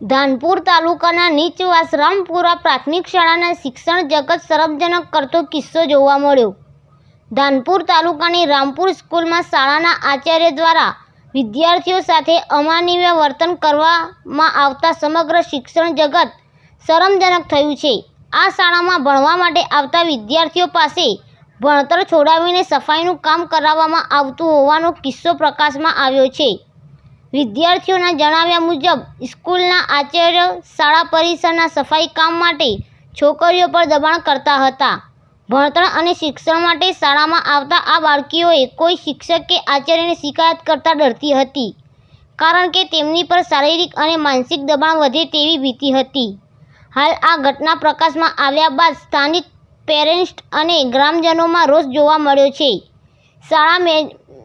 ધાનપુર તાલુકાના નીચવાસ રામપુરા પ્રાથમિક શાળાના શિક્ષણ જગત શરમજનક કરતો કિસ્સો જોવા મળ્યો। ધાનપુર તાલુકાની રામપુર સ્કૂલમાં શાળાના આચાર્ય દ્વારા વિદ્યાર્થીઓ સાથે અમાનવીય વર્તન કરવામાં આવતા સમગ્ર શિક્ષણ જગત શરમજનક થયું છે। આ શાળામાં ભણવા માટે આવતા વિદ્યાર્થીઓ પાસે ભણતર છોડાવીને સફાઈનું કામ કરાવવામાં આવતું હોવાનો કિસ્સો પ્રકાશમાં આવ્યો છે। વિદ્યાર્થીઓના જણાવ્યા મુજબ સ્કૂલના આચાર્ય શાળા પરિસરના સફાઈ કામ માટે છોકરીઓ પર દબાણ કરતા હતા। ભણતર અને શિક્ષણ માટે શાળામાં આવતા આ બાળકીઓએ કોઈ શિક્ષક કે આચાર્યને શિકાયત કરતા ડરતી હતી, કારણ કે તેમની પર શારીરિક અને માનસિક દબાણ વધે તેવી ભીતિ હતી। હાલ આ ઘટના પ્રકાશમાં આવ્યા બાદ સ્થાનિક પેરેન્ટ્સ અને ગ્રામજનોમાં રોષ જોવા મળ્યો છે। શાળા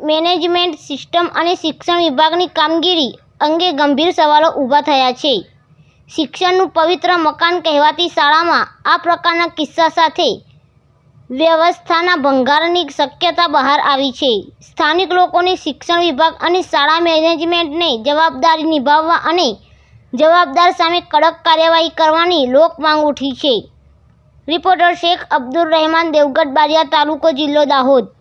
મેનેજમેન્ટ સિસ્ટમ અને શિક્ષણ વિભાગની કામગીરી અંગે ગંભીર સવાલો ઊભા થયા છે। શિક્ષણનું પવિત્ર મકાન કહેવાતી શાળામાં આ પ્રકારના કિસ્સા સાથે વ્યવસ્થાના ભંગારની શક્યતા બહાર આવી છે। સ્થાનિક લોકોને શિક્ષણ વિભાગ અને શાળા મેનેજમેન્ટને જવાબદારી નિભાવવા અને જવાબદાર સામે કડક કાર્યવાહી કરવાની લોક માંગ ઉઠી છે। રિપોર્ટર શેખ અબ્દુલ રહેમાન, દેવગઢ બારિયા તાલુકો, જિલ્લો દાહોદ।